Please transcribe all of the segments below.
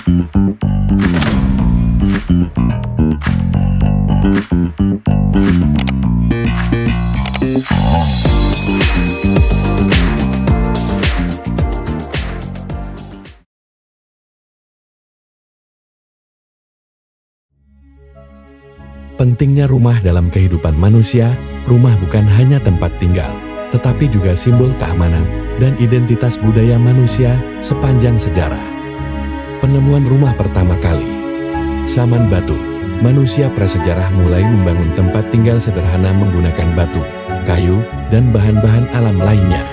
Pentingnya rumah dalam kehidupan manusia, rumah bukan hanya tempat tinggal, tetapi juga simbol keamanan dan identitas budaya manusia sepanjang sejarah. Penemuan rumah pertama kali. Zaman batu, manusia prasejarah mulai membangun tempat tinggal sederhana menggunakan batu, kayu, dan bahan-bahan alam lainnya.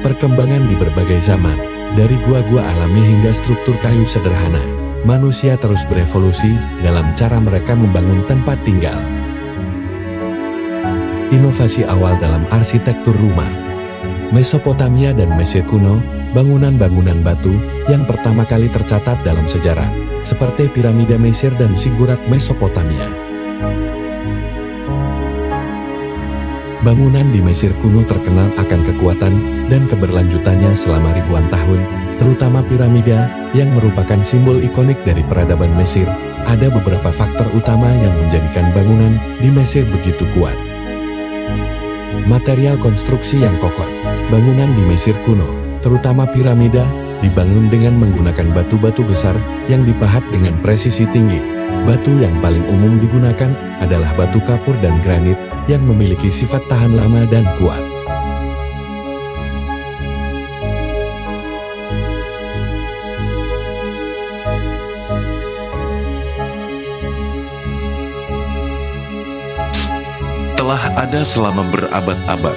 Perkembangan di berbagai zaman, dari gua-gua alami hingga struktur kayu sederhana, manusia terus berevolusi dalam cara mereka membangun tempat tinggal. Inovasi awal dalam arsitektur rumah. Mesopotamia dan Mesir kuno, bangunan-bangunan batu yang pertama kali tercatat dalam sejarah, seperti piramida Mesir dan zigurat Mesopotamia. Bangunan di Mesir kuno terkenal akan kekuatan dan keberlanjutannya selama ribuan tahun, terutama piramida yang merupakan simbol ikonik dari peradaban Mesir. Ada beberapa faktor utama yang menjadikan bangunan di Mesir begitu kuat. Material konstruksi yang kokoh. Bangunan di Mesir kuno, terutama piramida, dibangun dengan menggunakan batu-batu besar yang dipahat dengan presisi tinggi. Batu yang paling umum digunakan adalah batu kapur dan granit yang memiliki sifat tahan lama dan kuat. Telah ada selama berabad-abad,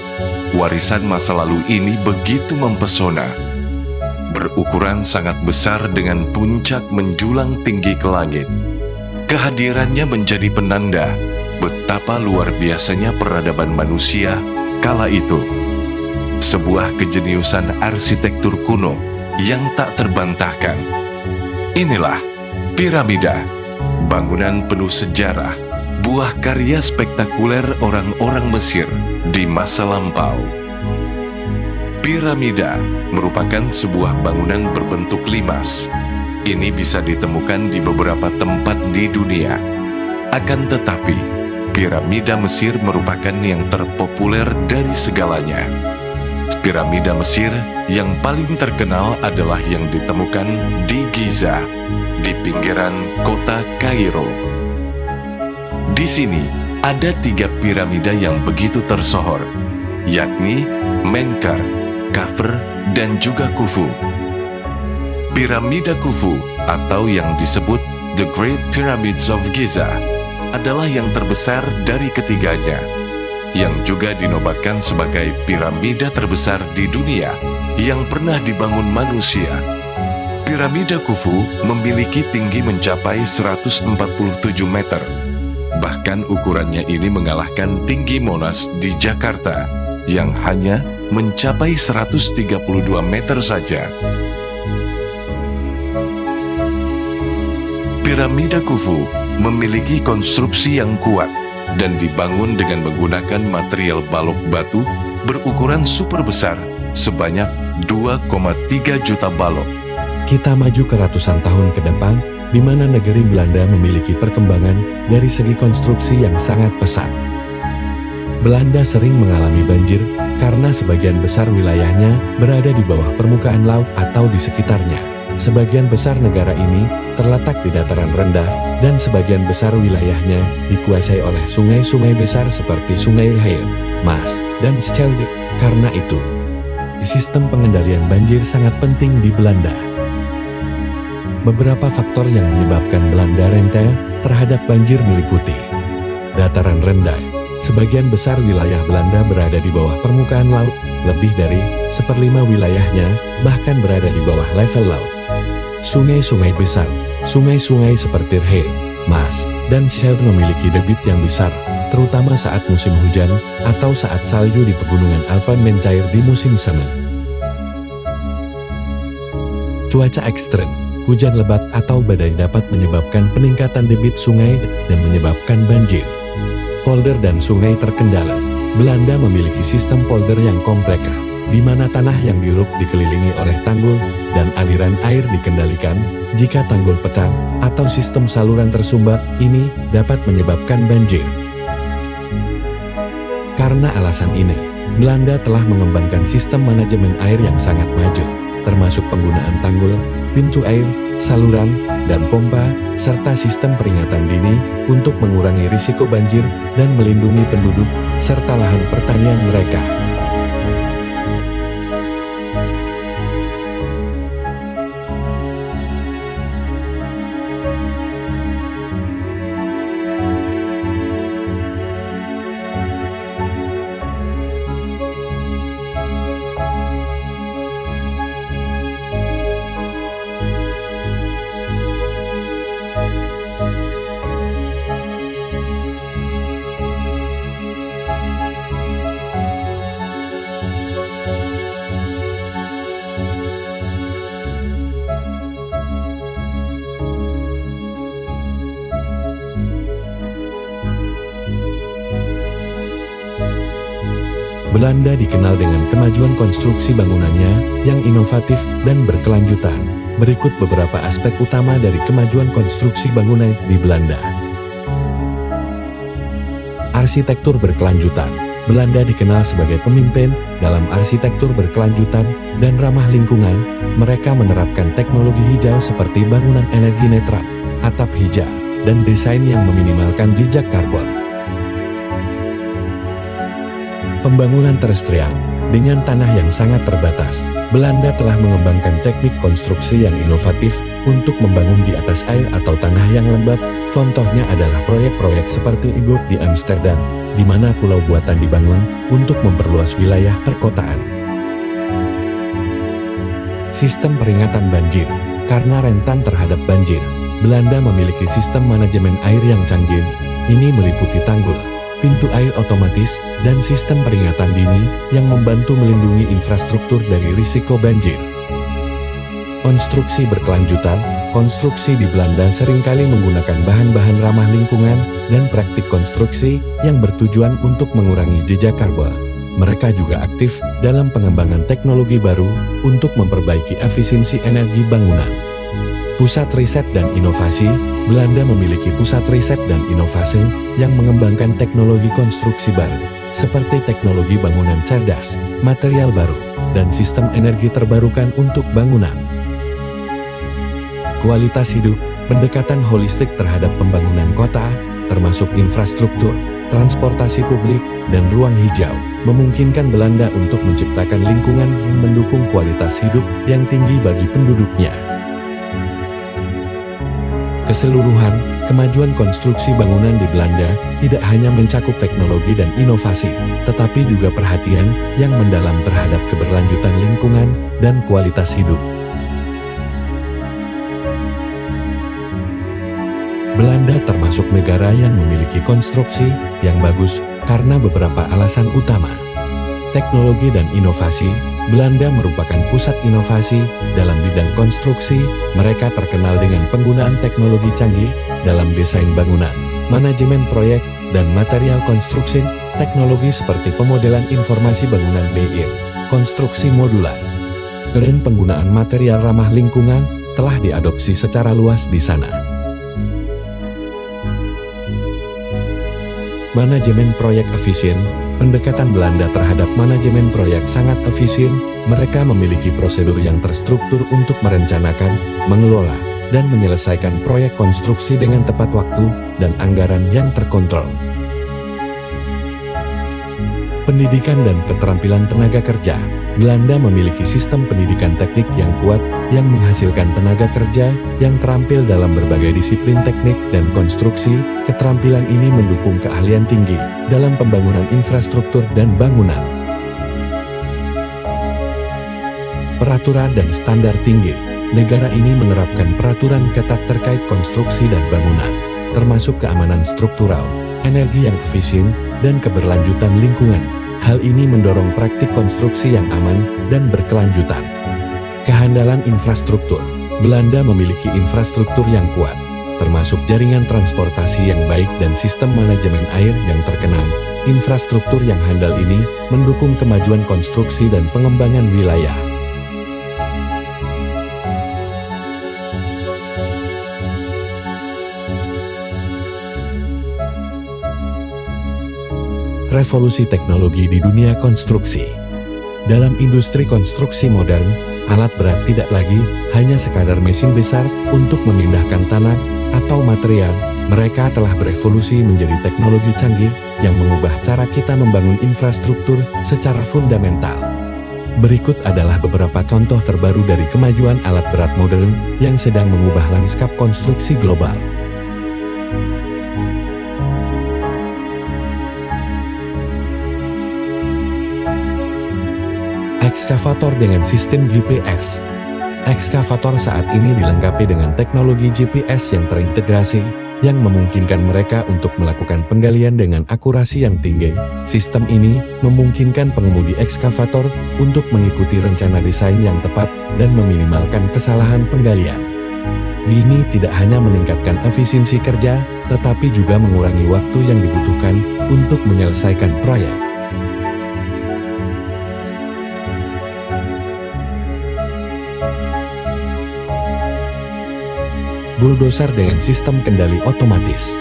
warisan masa lalu ini begitu mempesona. Berukuran sangat besar dengan puncak menjulang tinggi ke langit. Kehadirannya menjadi penanda betapa luar biasanya peradaban manusia kala itu. Sebuah kejeniusan arsitektur kuno yang tak terbantahkan. Inilah piramida, bangunan penuh sejarah, buah karya spektakuler orang-orang Mesir di masa lampau. Piramida merupakan sebuah bangunan berbentuk limas. Ini bisa ditemukan di beberapa tempat di dunia. Akan tetapi, piramida Mesir merupakan yang terpopuler dari segalanya. Piramida Mesir yang paling terkenal adalah yang ditemukan di Giza, di pinggiran kota Kairo. Di sini ada 3 piramida yang begitu tersohor, yakni Menkaure, Khafre, dan juga Khufu. Piramida Khufu atau yang disebut The Great Pyramids of Giza adalah yang terbesar dari ketiganya, yang juga dinobatkan sebagai piramida terbesar di dunia yang pernah dibangun manusia. Piramida Khufu memiliki tinggi mencapai 147 meter. Bahkan ukurannya ini mengalahkan tinggi Monas di Jakarta yang hanya mencapai 132 meter saja. Piramida Khufu memiliki konstruksi yang kuat dan dibangun dengan menggunakan material balok batu berukuran super besar sebanyak 2,3 juta balok. Kita maju ke ratusan tahun ke depan, di mana negeri Belanda memiliki perkembangan dari segi konstruksi yang sangat pesat. Belanda sering mengalami banjir karena sebagian besar wilayahnya berada di bawah permukaan laut atau di sekitarnya. Sebagian besar negara ini terletak di dataran rendah dan sebagian besar wilayahnya dikuasai oleh sungai-sungai besar seperti Sungai Ruhr, Maas, dan Schelde. Karena itu, sistem pengendalian banjir sangat penting di Belanda. Beberapa faktor yang menyebabkan Belanda rentan terhadap banjir meliputi dataran rendah. Sebagian besar wilayah Belanda berada di bawah permukaan laut, lebih dari 1/5 wilayahnya bahkan berada di bawah level laut. Sungai-sungai besar, sungai-sungai seperti Ruhr, Maas, dan Schelde memiliki debit yang besar, terutama saat musim hujan atau saat salju di pegunungan Alpen mencair di musim semi. Cuaca ekstrem, hujan lebat atau badai dapat menyebabkan peningkatan debit sungai dan menyebabkan banjir. Polder dan sungai terkendala. Belanda memiliki sistem polder yang kompleks. di mana tanah yang diuruk dikelilingi oleh tanggul dan aliran air dikendalikan. Jika tanggul pecah atau sistem saluran tersumbat, ini dapat menyebabkan banjir. Karena alasan ini, Belanda telah mengembangkan sistem manajemen air yang sangat maju, termasuk penggunaan tanggul, pintu air, saluran, dan pompa, serta sistem peringatan dini untuk mengurangi risiko banjir dan melindungi penduduk serta lahan pertanian mereka. Belanda dikenal dengan kemajuan konstruksi bangunannya yang inovatif dan berkelanjutan. Berikut beberapa aspek utama dari kemajuan konstruksi bangunan di Belanda. Arsitektur berkelanjutan. Belanda dikenal sebagai pemimpin dalam arsitektur berkelanjutan dan ramah lingkungan. Mereka menerapkan teknologi hijau seperti bangunan energi netral, atap hijau, dan desain yang meminimalkan jejak karbon. Pembangunan terestrial. Dengan tanah yang sangat terbatas, Belanda telah mengembangkan teknik konstruksi yang inovatif untuk membangun di atas air atau tanah yang lembab. Contohnya adalah proyek-proyek seperti Iburg di Amsterdam, di mana pulau buatan dibangun untuk memperluas wilayah perkotaan. Sistem peringatan banjir. Karena rentan terhadap banjir, Belanda memiliki sistem manajemen air yang canggih. Ini meliputi tanggul, pintu air otomatis, dan sistem peringatan dini yang membantu melindungi infrastruktur dari risiko banjir. Konstruksi berkelanjutan. Konstruksi di Belanda seringkali menggunakan bahan-bahan ramah lingkungan dan praktik konstruksi yang bertujuan untuk mengurangi jejak karbon. Mereka juga aktif dalam pengembangan teknologi baru untuk memperbaiki efisiensi energi bangunan. Pusat riset dan inovasi. Belanda memiliki pusat riset dan inovasi yang mengembangkan teknologi konstruksi baru, seperti teknologi bangunan cerdas, material baru, dan sistem energi terbarukan untuk bangunan. Kualitas hidup. Pendekatan holistik terhadap pembangunan kota, termasuk infrastruktur, transportasi publik, dan ruang hijau, memungkinkan Belanda untuk menciptakan lingkungan yang mendukung kualitas hidup yang tinggi bagi penduduknya. Keseluruhan, kemajuan konstruksi bangunan di Belanda tidak hanya mencakup teknologi dan inovasi, tetapi juga perhatian yang mendalam terhadap keberlanjutan lingkungan dan kualitas hidup. Belanda termasuk negara yang memiliki konstruksi yang bagus karena beberapa alasan utama. Teknologi dan inovasi. Belanda merupakan pusat inovasi dalam bidang konstruksi. Mereka terkenal dengan penggunaan teknologi canggih dalam desain bangunan, manajemen proyek, dan material konstruksi. Teknologi seperti pemodelan informasi bangunan BIM, konstruksi modular, dan penggunaan material ramah lingkungan telah diadopsi secara luas di sana. Manajemen proyek efisien. Pendekatan Belanda terhadap manajemen proyek sangat efisien. Mereka memiliki prosedur yang terstruktur untuk merencanakan, mengelola, dan menyelesaikan proyek konstruksi dengan tepat waktu dan anggaran yang terkontrol. Pendidikan dan keterampilan tenaga kerja. Belanda memiliki sistem pendidikan teknik yang kuat yang menghasilkan tenaga kerja yang terampil dalam berbagai disiplin teknik dan konstruksi. Keterampilan ini mendukung keahlian tinggi dalam pembangunan infrastruktur dan bangunan. Peraturan dan standar tinggi. Negara ini menerapkan peraturan ketat terkait konstruksi dan bangunan, termasuk keamanan struktural, energi yang efisien, dan keberlanjutan lingkungan. Hal ini mendorong praktik konstruksi yang aman dan berkelanjutan. Kehandalan infrastruktur. Belanda memiliki infrastruktur yang kuat, termasuk jaringan transportasi yang baik dan sistem manajemen air yang terkenal. Infrastruktur yang handal ini mendukung kemajuan konstruksi dan pengembangan wilayah. Revolusi teknologi di dunia konstruksi. Dalam industri konstruksi modern, alat berat tidak lagi hanya sekadar mesin besar untuk memindahkan tanah atau material. Mereka telah berevolusi menjadi teknologi canggih yang mengubah cara kita membangun infrastruktur secara fundamental. Berikut adalah beberapa contoh terbaru dari kemajuan alat berat modern yang sedang mengubah lanskap konstruksi global. Ekskavator dengan sistem GPS. Ekskavator saat ini dilengkapi dengan teknologi GPS yang terintegrasi, yang memungkinkan mereka untuk melakukan penggalian dengan akurasi yang tinggi. Sistem ini memungkinkan pengemudi ekskavator untuk mengikuti rencana desain yang tepat dan meminimalkan kesalahan penggalian. Ini tidak hanya meningkatkan efisiensi kerja, tetapi juga mengurangi waktu yang dibutuhkan untuk menyelesaikan proyek. Bulldozer dengan sistem kendali otomatis.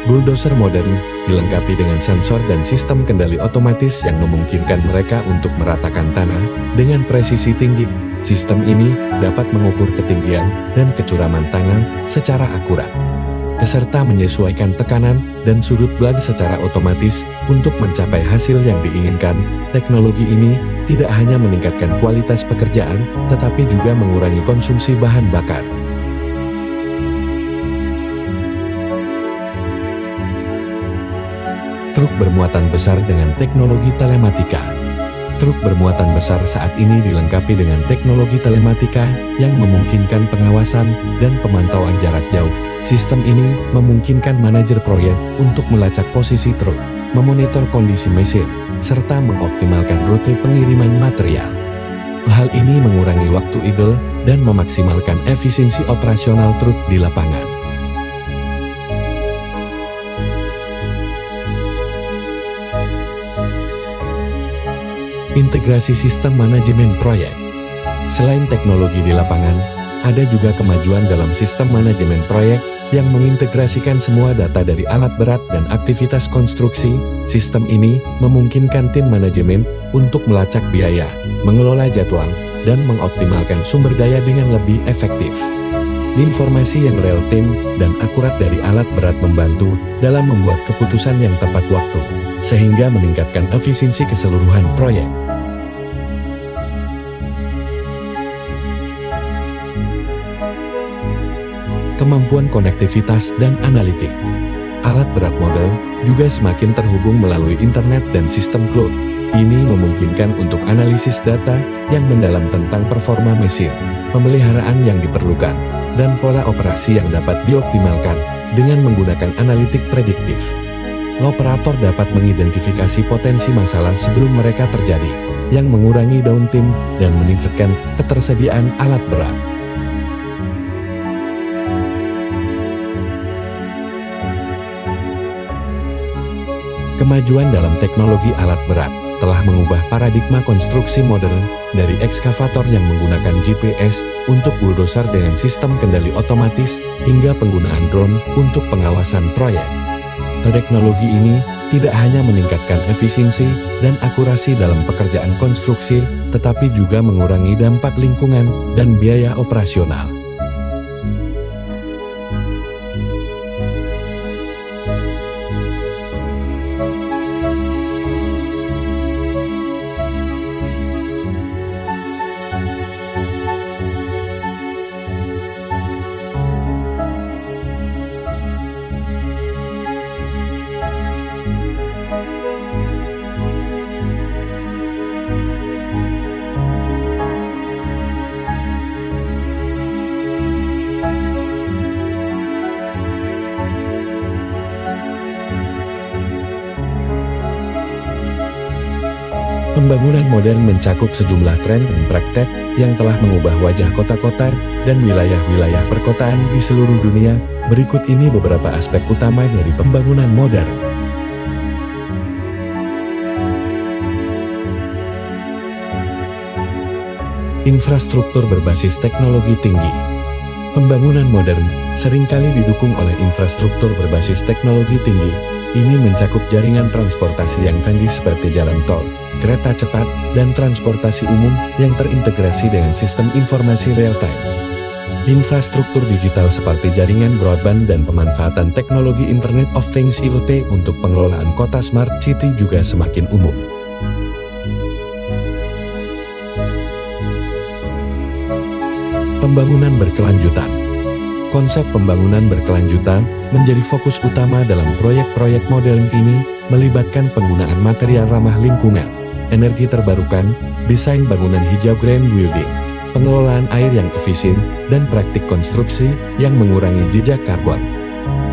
Bulldozer modern dilengkapi dengan sensor dan sistem kendali otomatis yang memungkinkan mereka untuk meratakan tanah dengan presisi tinggi. Sistem ini dapat mengukur ketinggian dan kecuraman tanah secara akurat, beserta menyesuaikan tekanan dan sudut blade secara otomatis untuk mencapai hasil yang diinginkan. Teknologi ini tidak hanya meningkatkan kualitas pekerjaan, tetapi juga mengurangi konsumsi bahan bakar. Truk bermuatan besar dengan teknologi telematika. Truk bermuatan besar saat ini dilengkapi dengan teknologi telematika yang memungkinkan pengawasan dan pemantauan jarak jauh. Sistem ini memungkinkan manajer proyek untuk melacak posisi truk, memonitor kondisi mesin, serta mengoptimalkan rute pengiriman material. Hal ini mengurangi waktu idle dan memaksimalkan efisiensi operasional truk di lapangan. Integrasi sistem manajemen proyek. Selain teknologi di lapangan, ada juga kemajuan dalam sistem manajemen proyek yang mengintegrasikan semua data dari alat berat dan aktivitas konstruksi. Sistem ini memungkinkan tim manajemen untuk melacak biaya, mengelola jadwal, dan mengoptimalkan sumber daya dengan lebih efektif. Informasi yang real-time dan akurat dari alat berat membantu dalam membuat keputusan yang tepat waktu, sehingga meningkatkan efisiensi keseluruhan proyek. Kemampuan konektivitas dan analitik. Alat berat modern juga semakin terhubung melalui internet dan sistem cloud. Ini memungkinkan untuk analisis data yang mendalam tentang performa mesin, pemeliharaan yang diperlukan, dan pola operasi yang dapat dioptimalkan dengan menggunakan analitik prediktif. Operator dapat mengidentifikasi potensi masalah sebelum mereka terjadi, yang mengurangi downtime dan meningkatkan ketersediaan alat berat. Kemajuan dalam teknologi alat berat telah mengubah paradigma konstruksi modern dari ekskavator yang menggunakan GPS untuk bulldozer dengan sistem kendali otomatis hingga penggunaan drone untuk pengawasan proyek. Teknologi ini tidak hanya meningkatkan efisiensi dan akurasi dalam pekerjaan konstruksi, tetapi juga mengurangi dampak lingkungan dan biaya operasional. Pembangunan modern mencakup sejumlah tren dan praktek yang telah mengubah wajah kota-kota dan wilayah-wilayah perkotaan di seluruh dunia. Berikut ini beberapa aspek utama dari pembangunan modern. Infrastruktur berbasis teknologi tinggi. Pembangunan modern seringkali didukung oleh infrastruktur berbasis teknologi tinggi. Ini mencakup jaringan transportasi yang canggih seperti jalan tol, kereta cepat, dan transportasi umum yang terintegrasi dengan sistem informasi real-time. Infrastruktur digital seperti jaringan broadband dan pemanfaatan teknologi Internet of Things IoT untuk pengelolaan kota smart city juga semakin umum. Pembangunan berkelanjutan. Konsep pembangunan berkelanjutan menjadi fokus utama dalam proyek-proyek modern ini, melibatkan penggunaan material ramah lingkungan, energi terbarukan, desain bangunan hijau green building, pengelolaan air yang efisien, dan praktik konstruksi yang mengurangi jejak karbon.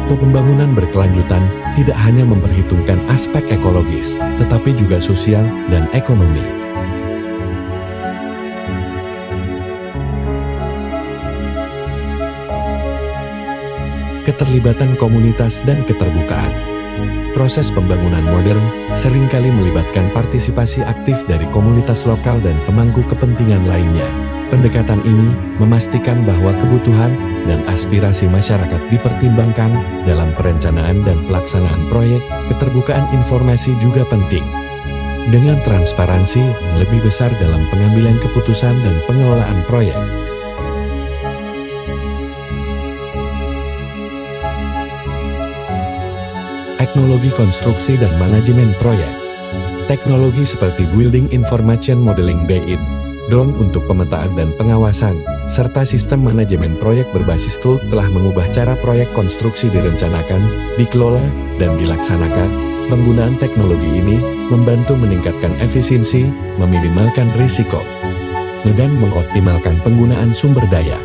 Pembangunan berkelanjutan tidak hanya memperhitungkan aspek ekologis, tetapi juga sosial dan ekonomi. Keterlibatan komunitas dan keterbukaan. Proses pembangunan modern seringkali melibatkan partisipasi aktif dari komunitas lokal dan pemangku kepentingan lainnya. Pendekatan ini memastikan bahwa kebutuhan dan aspirasi masyarakat dipertimbangkan dalam perencanaan dan pelaksanaan proyek. Keterbukaan informasi juga penting. Dengan transparansi yang lebih besar dalam pengambilan keputusan dan pengelolaan proyek. Teknologi konstruksi dan manajemen proyek. Teknologi seperti Building Information Modeling (BIM), drone untuk pemetaan dan pengawasan, serta sistem manajemen proyek berbasis cloud telah mengubah cara proyek konstruksi direncanakan, dikelola, dan dilaksanakan. Penggunaan teknologi ini membantu meningkatkan efisiensi, meminimalkan risiko, dan mengoptimalkan penggunaan sumber daya.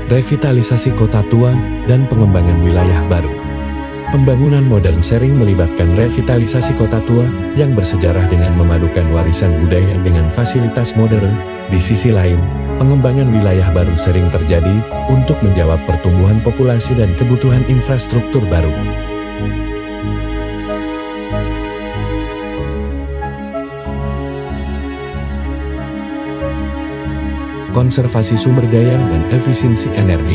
Revitalisasi kota tua dan pengembangan wilayah baru. Pembangunan modern sering melibatkan revitalisasi kota tua yang bersejarah dengan memadukan warisan budaya dengan fasilitas modern. Di sisi lain, pengembangan wilayah baru sering terjadi untuk menjawab pertumbuhan populasi dan kebutuhan infrastruktur baru. Konservasi sumber daya dan efisiensi energi.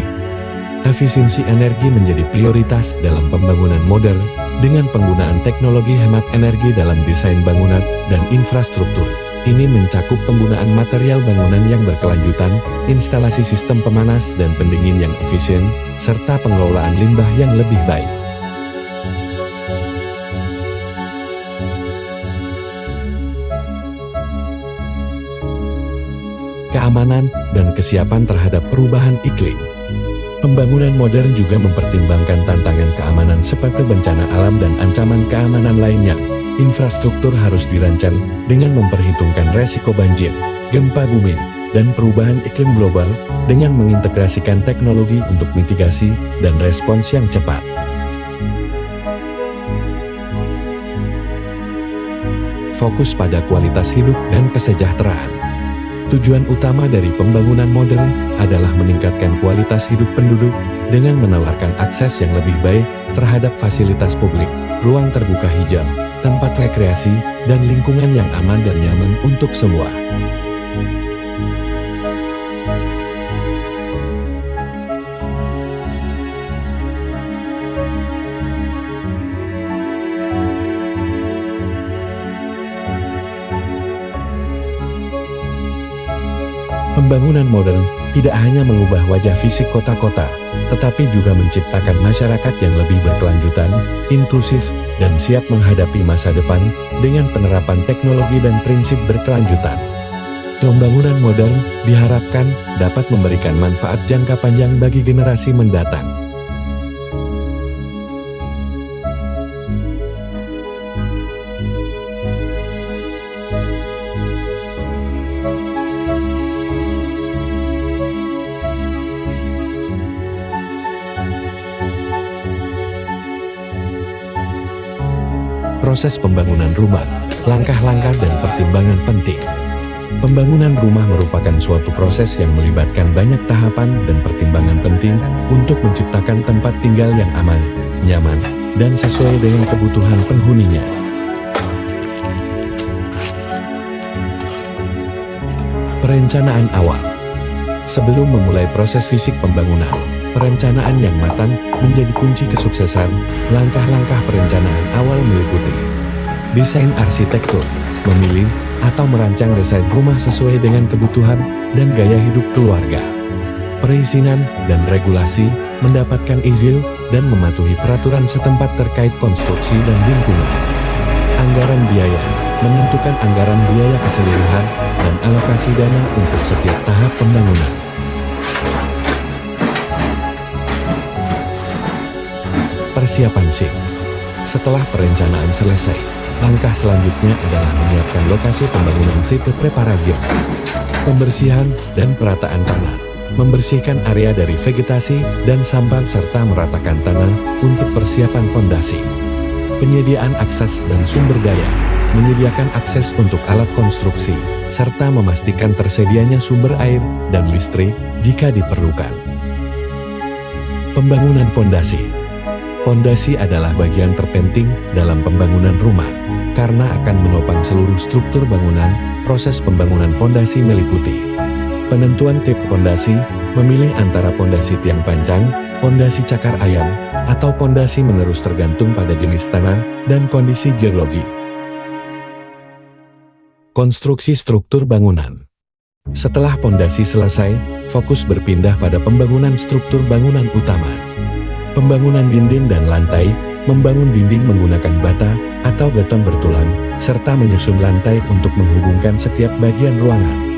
Efisiensi energi menjadi prioritas dalam pembangunan modern dengan penggunaan teknologi hemat energi dalam desain bangunan dan infrastruktur. Ini mencakup penggunaan material bangunan yang berkelanjutan, instalasi sistem pemanas dan pendingin yang efisien, serta pengelolaan limbah yang lebih baik. Keamanan dan kesiapan terhadap perubahan iklim. Pembangunan modern juga mempertimbangkan tantangan keamanan seperti bencana alam dan ancaman keamanan lainnya. Infrastruktur harus dirancang dengan memperhitungkan resiko banjir, gempa bumi, dan perubahan iklim global dengan mengintegrasikan teknologi untuk mitigasi dan respons yang cepat. Fokus pada kualitas hidup dan kesejahteraan. Tujuan utama dari pembangunan modern adalah meningkatkan kualitas hidup penduduk dengan menawarkan akses yang lebih baik terhadap fasilitas publik, ruang terbuka hijau, tempat rekreasi, dan lingkungan yang aman dan nyaman untuk semua. Pembangunan modern tidak hanya mengubah wajah fisik kota-kota, tetapi juga menciptakan masyarakat yang lebih berkelanjutan, inklusif, dan siap menghadapi masa depan dengan penerapan teknologi dan prinsip berkelanjutan. Pembangunan modern diharapkan dapat memberikan manfaat jangka panjang bagi generasi mendatang. Proses pembangunan rumah, langkah-langkah dan pertimbangan penting. Pembangunan rumah merupakan suatu proses yang melibatkan banyak tahapan dan pertimbangan penting untuk menciptakan tempat tinggal yang aman, nyaman, dan sesuai dengan kebutuhan penghuninya. Perencanaan awal. Sebelum memulai proses fisik pembangunan, perencanaan yang matang menjadi kunci kesuksesan. Langkah-langkah perencanaan awal meliputi desain arsitektur, memilih atau merancang desain rumah sesuai dengan kebutuhan dan gaya hidup keluarga. Perizinan dan regulasi, mendapatkan izin dan mematuhi peraturan setempat terkait konstruksi dan lingkungan. Anggaran biaya, menentukan anggaran biaya keseluruhan dan alokasi dana untuk setiap tahap pembangunan. Persiapan SIP. Setelah perencanaan selesai, langkah selanjutnya adalah menyiapkan lokasi pembangunan site preparation. Pembersihan dan perataan tanah. Membersihkan area dari vegetasi dan sampah serta meratakan tanah untuk persiapan pondasi. Penyediaan akses dan sumber daya. Menyediakan akses untuk alat konstruksi, serta memastikan tersedianya sumber air dan listrik jika diperlukan. Pembangunan pondasi. Pondasi adalah bagian terpenting dalam pembangunan rumah, karena akan menopang seluruh struktur bangunan. Proses pembangunan pondasi meliputi penentuan tipe pondasi, memilih antara pondasi tiang panjang, pondasi cakar ayam, atau pondasi menerus tergantung pada jenis tanah dan kondisi geologi. Konstruksi struktur bangunan. Setelah pondasi selesai, fokus berpindah pada pembangunan struktur bangunan utama. Pembangunan dinding dan lantai, membangun dinding menggunakan bata atau beton bertulang, serta menyusun lantai untuk menghubungkan setiap bagian ruangan.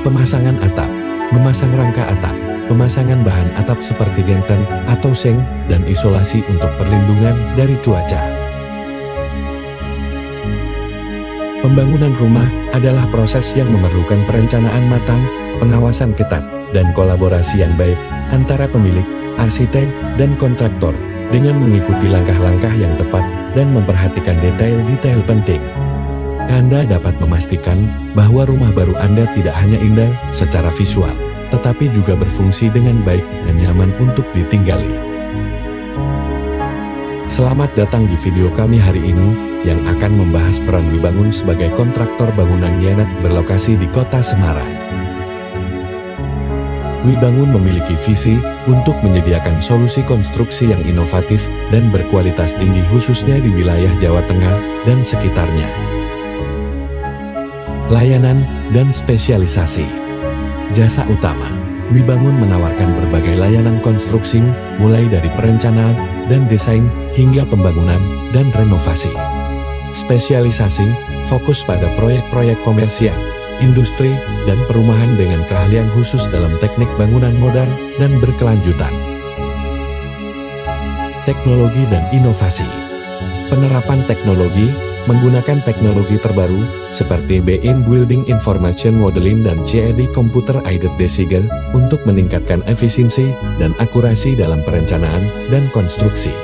Pemasangan atap, memasang rangka atap, pemasangan bahan atap seperti genten atau seng, dan isolasi untuk perlindungan dari cuaca. Pembangunan rumah adalah proses yang memerlukan perencanaan matang, pengawasan ketat, dan kolaborasi yang baik antara pemilik, arsitek, dan kontraktor, dengan mengikuti langkah-langkah yang tepat dan memperhatikan detail-detail penting. Anda dapat memastikan bahwa rumah baru Anda tidak hanya indah secara visual, tetapi juga berfungsi dengan baik dan nyaman untuk ditinggali. Selamat datang di video kami hari ini, yang akan membahas peran Wibangun sebagai kontraktor bangunan Yanak berlokasi di Kota Semarang. Wibangun memiliki visi untuk menyediakan solusi konstruksi yang inovatif dan berkualitas tinggi khususnya di wilayah Jawa Tengah dan sekitarnya. Layanan dan spesialisasi. Jasa utama. Wibangun menawarkan berbagai layanan konstruksi, mulai dari perencanaan dan desain hingga pembangunan dan renovasi. Spesialisasi, fokus pada proyek-proyek komersial, industri, dan perumahan dengan keahlian khusus dalam teknik bangunan modern dan berkelanjutan. Teknologi dan inovasi. Penerapan teknologi, menggunakan teknologi terbaru seperti BIM Building Information Modeling dan CAD Computer Aided Design untuk meningkatkan efisiensi dan akurasi dalam perencanaan dan konstruksi.